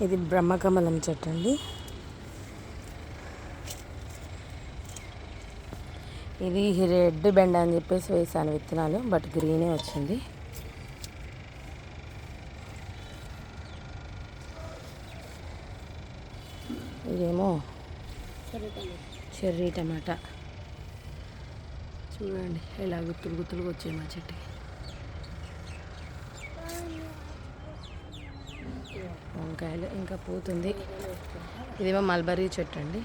ఇది బ్రహ్మకమలం చెట్టు అండి. ఇది రెడ్ బెండ అని చెప్పేసి వేసాను విత్తనాలు, బట్ గ్రీనే వచ్చింది. ఇదేమో చెర్రీ టమాటా. చూడండి ఎలా గుత్తులు గుత్తులుగా వచ్చాయి మా చెట్టుకి. వంకాయలు ఇంకా పోతుంది. ఇదేమో మల్బరీ చెట్టు అండి.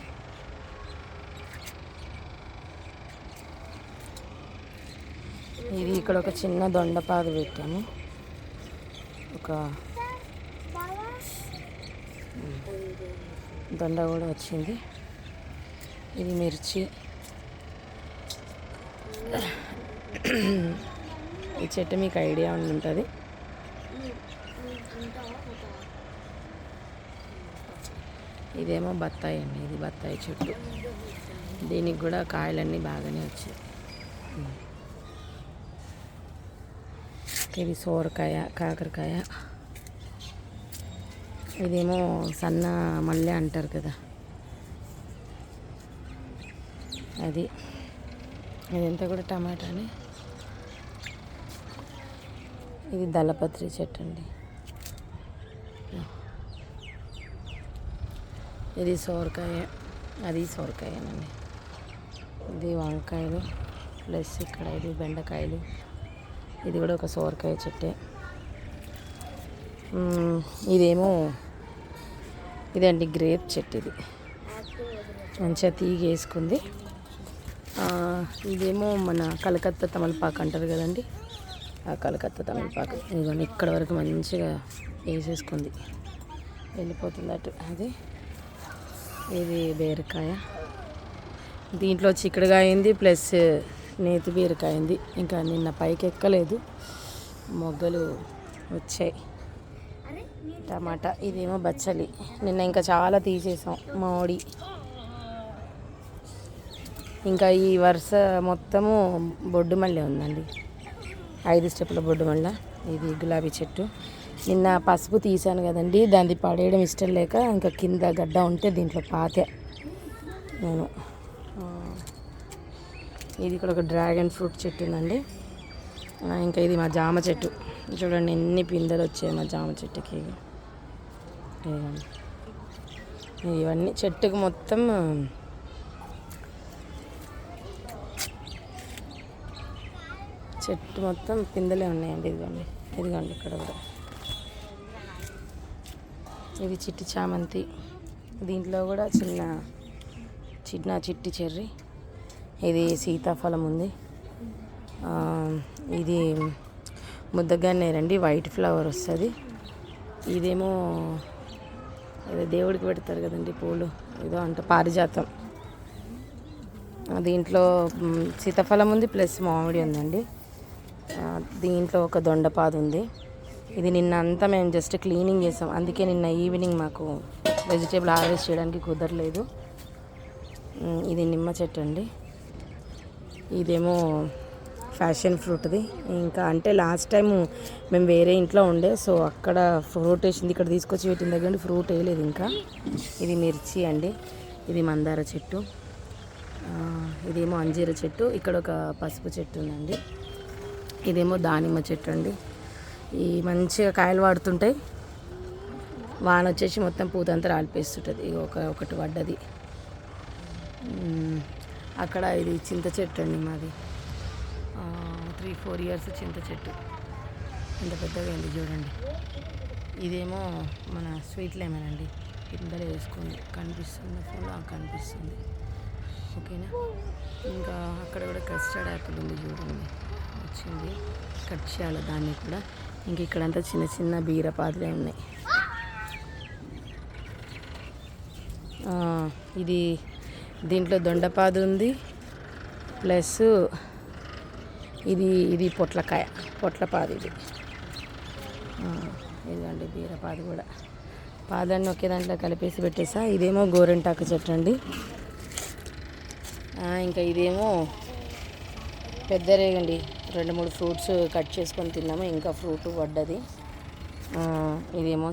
ఇది ఇక్కడ ఒక చిన్న దొండపాదు పెట్టాము. ఒక దొండ కూడా వచ్చింది. ఇది మిర్చి. ఈ చెట్టు మీకు ఐడియా ఉంటుంది. ఇదేమో బత్తాయి అండి. ఇది బత్తాయి చెట్టు. దీనికి కూడా కాయలన్నీ బాగానే వచ్చాయి. ఇది సోరకాయ, కాకరకాయ. ఇదేమో సన్న మల్లె అంటారు కదా, అది. ఇదంతా కూడా టమాటాని. ఇది దళపత్రి చెట్టు అండి. ఇది సోరకాయ, అది సోరకాయనండి. ఇది వంకాయలు ప్లస్ ఇక్కడ ఇది బెండకాయలు. ఇది కూడా ఒక సోరకాయ చెట్టే. ఇదేమో ఇదండి గ్రేప్ చెట్టు. ఇది మంచిగా తీగ వేసుకుంది. ఇదేమో మన కలకత్తా తమలపాకు అంటారు కదండి, ఆ కలకత్తా తమలపాకు. ఇదిగోండి ఇక్కడ వరకు మంచిగా వేసేసుకుంది, వెళ్ళిపోతుంది అటు. అది ఇది బీరకాయ. దీంట్లో చిక్కుడుగా అయింది ప్లస్ నేతి బీరకాయ అయింది. ఇంకా నిన్న పైకి ఎక్కలేదు, మొగ్గలు వచ్చాయి. టమాటా. ఇదేమో బచ్చలి. నిన్న ఇంకా చాలా తీసేసాం. మామిడి. ఇంకా ఈ వరుస మొత్తము బొడ్డు మల్లె ఉందండి. 5 స్టెప్పుల బొడ్డు మల్లె. ఇది గులాబీ చెట్టు. నిన్న పసుపు తీసాను కదండి, దాన్ని పడేయడం ఇష్టం లేక ఇంకా కింద గడ్డ ఉంటే దీంట్లో పాతే నేను. ఇది ఇక్కడ ఒక డ్రాగన్ ఫ్రూట్ చెట్టు ఉందండి. ఇంకా ఇది మా జామ చెట్టు. చూడండి ఎన్ని పిందెలు వచ్చాయి మా జామ చెట్టుకి. ఇవన్నీ చెట్టుకు మొత్తం చెట్టు మొత్తం పిందెలే ఉన్నాయండి. ఇదిగోండి ఇదిగోండి ఇక్కడ కూడా. ఇది చిట్టి చామంతి. దీంట్లో కూడా చిన్న చిట్టి చెర్రీ. ఇది సీతాఫలం ఉంది. ఇది ముద్దగన్నేరండి, వైట్ ఫ్లవర్ వస్తుంది. ఇదేమో అదే దేవుడికి పెడతారు కదండి పూలు, ఏదో అంటే పారిజాతం. దీంట్లో సీతాఫలం ఉంది ప్లస్ మామిడి ఉందండి. దీంట్లో ఒక దొండపాదు ఉంది. ఇది నిన్న అంతా మేము జస్ట్ క్లీనింగ్ చేసాం, అందుకే నిన్న ఈవినింగ్ మాకు వెజిటేబుల్ హార్వెస్ట్ చేయడానికి కుదరలేదు. ఇది నిమ్మ చెట్టు అండి. ఇదేమో ఫ్యాషన్ ఫ్రూట్ది. ఇంకా అంటే లాస్ట్ టైం మేము వేరే ఇంట్లో ఉండే, సో అక్కడ ఫ్రూట్ వేసింది, ఇక్కడ తీసుకొచ్చి పెట్టిన దగ్గర ఫ్రూట్ వేయలేదు ఇంకా. ఇది మిర్చి అండి. ఇది మందార చెట్టు. ఇదేమో అంజీర చెట్టు. ఇక్కడ ఒక పసుపు చెట్టు ఉందండి. ఇదేమో దానిమ్మ చెట్టు అండి. ఈ మంచిగా కాయలు పడుతుంటాయి, వాన వచ్చేసి మొత్తం పూతంతా రాలిపేస్తుంటుంది. ఇది ఒకటి పడ్డది. అక్కడ ఇది చింత చెట్టు అండి మాది. 3-4 ఇయర్స్ చింత చెట్టు, ఇంత పెద్దగా అయింది చూడండి. ఇదేమో మన స్వీట్ లెమన్ అండి. కిందలో వేసుకుంది, కనిపిస్తుంది, ఫుల్ కనిపిస్తుంది. ఓకేనా. ఇంకా అక్కడ కూడా కస్టర్డ్ యాపిల్ ఉంది చూడండి, వచ్చింది. కట్ చేయాలి దాన్ని కూడా. ఇంక ఇక్కడంతా చిన్న చిన్న బీరపాదులే ఉన్నాయి. ఇది దీంట్లో దొండపాదు ఉంది ప్లస్ ఇది పొట్లపాదు. ఇదండి బీరపాదు కూడా. పాదాన్ని ఒకే దాంట్లో కలిపేసి పెట్టేసా. ఇదేమో గోరింటాకు చెట్టు అండి. ఇంకా ఇదేమో పెద్ద రేగండి. 2-3 ఫ్రూట్స్ కట్ చేసుకొని తిన్నాము, ఇంకా ఫ్రూట్ పడ్డది. ఇదేమో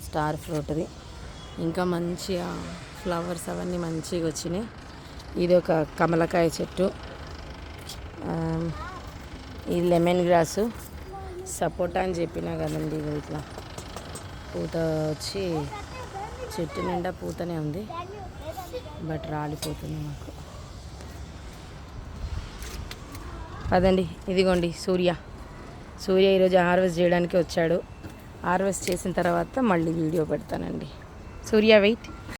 స్టార్ ఫ్రూట్ది. ఇంకా మంచిగా ఫ్లవర్స్ అవన్నీ మంచిగా వచ్చినాయి. ఇది ఒక కమలకాయ చెట్టు, ఇది లెమన్ గ్రాసు, సపోటా అని చెప్పినా కదండి. ఇది ఇట్లా పూత వచ్చి చెట్టు నిండా పూతనే ఉంది, బట్ రాలిపోతుంది మాకు. అదండి, ఇదిగోండి సూర్య ఈరోజు హార్వెస్ట్ చేయడానికి వచ్చాడు. హార్వెస్ట్ చేసిన తర్వాత మళ్ళీ వీడియో పెడతానండి. సూర్య వెయిట్.